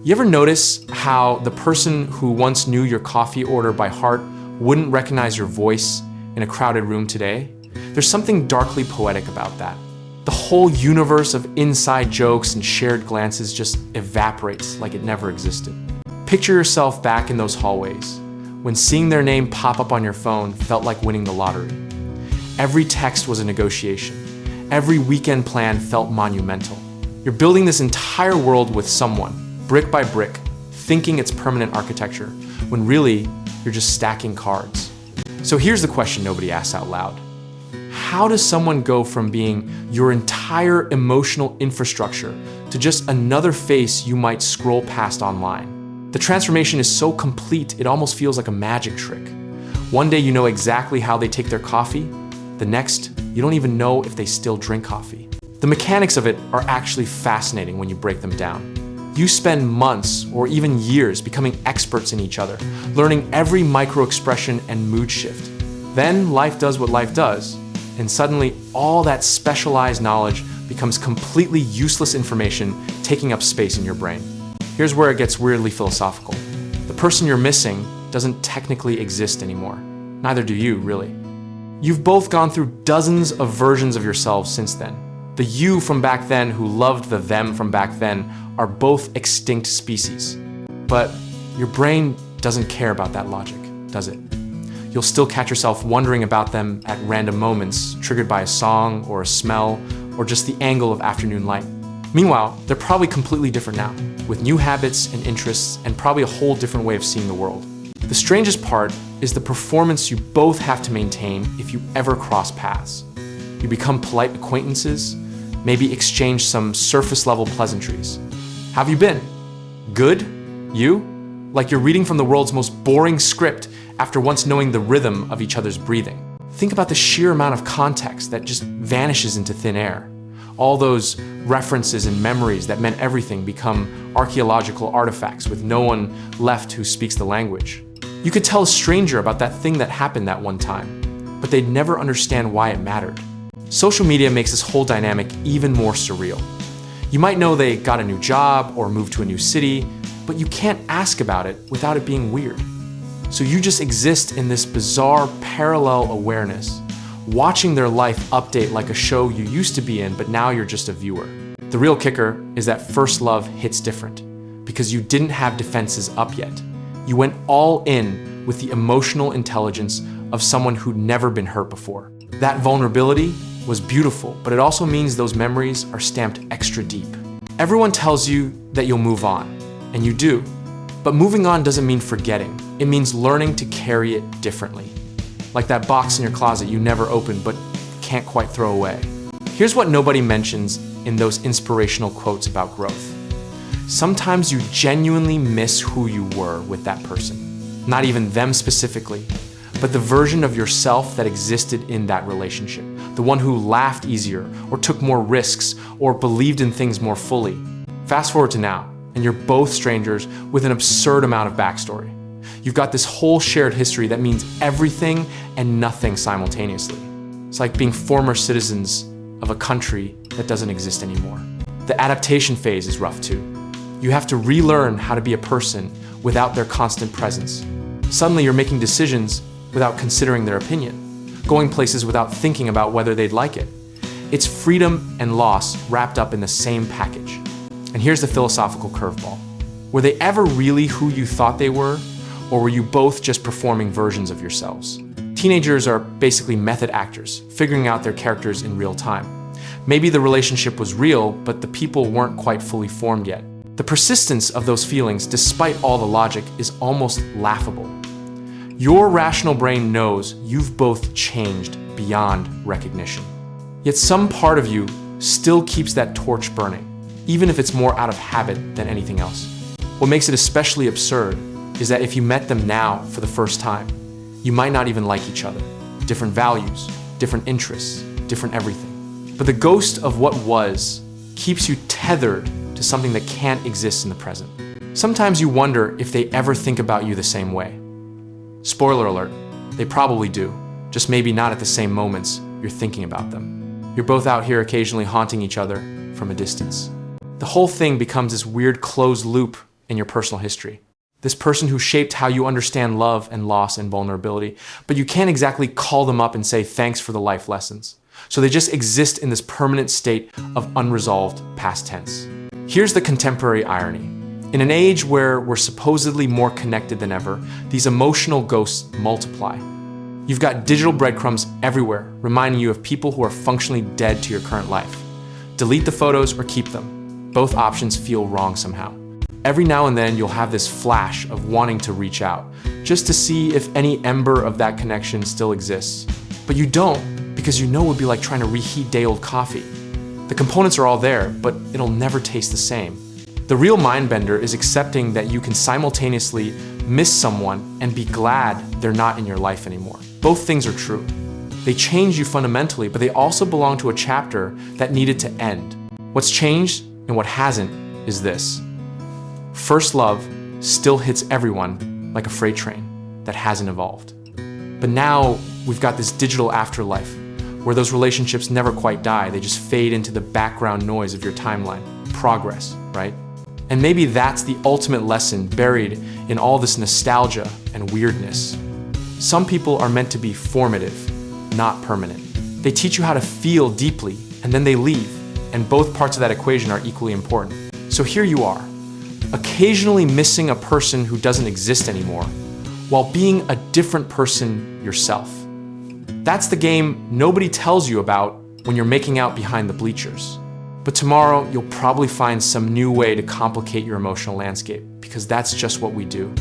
You ever notice how the person who once knew your coffee order by heart wouldn't recognize your voice in a crowded room today? There's something darkly poetic about that. The whole universe of inside jokes and shared glances just evaporates like it never existed. Picture yourself back in those hallways, when seeing their name pop up on your phone felt like winning the lottery. Every text was a negotiation. Every weekend plan felt monumental. You're building this entire world with someone, brick by brick, thinking it's permanent architecture, when really, you're just stacking cards. So here's the question nobody asks out loud. How does someone go from being your entire emotional infrastructure to just another face you might scroll past online? The transformation is so complete, it almost feels like a magic trick. One day you know exactly how they take their coffee. The next, you don't even know if they still drink coffee. The mechanics of it are actually fascinating when you break them down. You spend months or even years becoming experts in each other, learning every micro expression and mood shift. Then life does what life does, and suddenly all that specialized knowledge becomes completely useless information taking up space in your brain. Here's where it gets weirdly philosophical. The person you're missing doesn't technically exist anymore. Neither do you, really. You've both gone through dozens of versions of yourselves since then. The you from back then who loved the them from back then are both extinct species. But your brain doesn't care about that logic, does it? You'll still catch yourself wondering about them at random moments, triggered by a song or a smell, or just the angle of afternoon light. Meanwhile, they're probably completely different now, with new habits and interests, and probably a whole different way of seeing the world. The strangest part is the performance you both have to maintain if you ever cross paths. You become polite acquaintances, maybe exchange some surface-level pleasantries. How have you been? Good? You? Like you're reading from the world's most boring script after once knowing the rhythm of each other's breathing. Think about the sheer amount of context that just vanishes into thin air. All those references and memories that meant everything become archaeological artifacts with no one left who speaks the language. You could tell a stranger about that thing that happened that one time, but they'd never understand why it mattered. Social media makes this whole dynamic even more surreal. You might know they got a new job or moved to a new city, but you can't ask about it without it being weird. So you just exist in this bizarre parallel awareness, watching their life update like a show you used to be in, but now you're just a viewer. The real kicker is that first love hits different, because you didn't have defenses up yet. You went all in with the emotional intelligence of someone who'd never been hurt before. That vulnerability was beautiful, but it also means those memories are stamped extra deep. Everyone tells you that you'll move on, and you do. But moving on doesn't mean forgetting. It means learning to carry it differently. Like that box in your closet you never opened but can't quite throw away. Here's what nobody mentions in those inspirational quotes about growth. Sometimes you genuinely miss who you were with that person. Not even them specifically, but the version of yourself that existed in that relationship. The one who laughed easier, or took more risks, or believed in things more fully. Fast forward to now, and you're both strangers with an absurd amount of backstory. You've got this whole shared history that means everything and nothing simultaneously. It's like being former citizens of a country that doesn't exist anymore. The adaptation phase is rough too. You have to relearn how to be a person without their constant presence. Suddenly you're making decisions without considering their opinion, going places without thinking about whether they'd like it. It's freedom and loss wrapped up in the same package. And here's the philosophical curveball. Were they ever really who you thought they were? Or were you both just performing versions of yourselves? Teenagers are basically method actors, figuring out their characters in real time. Maybe the relationship was real, but the people weren't quite fully formed yet. The persistence of those feelings, despite all the logic, is almost laughable. Your rational brain knows you've both changed beyond recognition. Yet some part of you still keeps that torch burning, even if it's more out of habit than anything else. What makes it especially absurd is that if you met them now for the first time, you might not even like each other. Different values, different interests, different everything. But the ghost of what was keeps you tethered to something that can't exist in the present. Sometimes you wonder if they ever think about you the same way. Spoiler alert, they probably do, just maybe not at the same moments you're thinking about them. You're both out here occasionally haunting each other from a distance. The whole thing becomes this weird closed loop in your personal history. This person who shaped how you understand love and loss and vulnerability, but you can't exactly call them up and say thanks for the life lessons. So they just exist in this permanent state of unresolved past tense. Here's the contemporary irony. In an age where we're supposedly more connected than ever, these emotional ghosts multiply. You've got digital breadcrumbs everywhere, reminding you of people who are functionally dead to your current life. Delete the photos or keep them. Both options feel wrong somehow. Every now and then you'll have this flash of wanting to reach out, just to see if any ember of that connection still exists. But you don't, because you know it would be like trying to reheat day-old coffee. The components are all there, but it'll never taste the same. The real mind bender is accepting that you can simultaneously miss someone and be glad they're not in your life anymore. Both things are true. They change you fundamentally, but they also belong to a chapter that needed to end. What's changed and what hasn't is this. First love still hits everyone like a freight train that hasn't evolved. But now we've got this digital afterlife where those relationships never quite die. They just fade into the background noise of your timeline. Progress, right? And maybe that's the ultimate lesson buried in all this nostalgia and weirdness. Some people are meant to be formative, not permanent. They teach you how to feel deeply, and then they leave, and both parts of that equation are equally important. So here you are, occasionally missing a person who doesn't exist anymore, while being a different person yourself. That's the game nobody tells you about when you're making out behind the bleachers. But tomorrow, you'll probably find some new way to complicate your emotional landscape, because that's just what we do.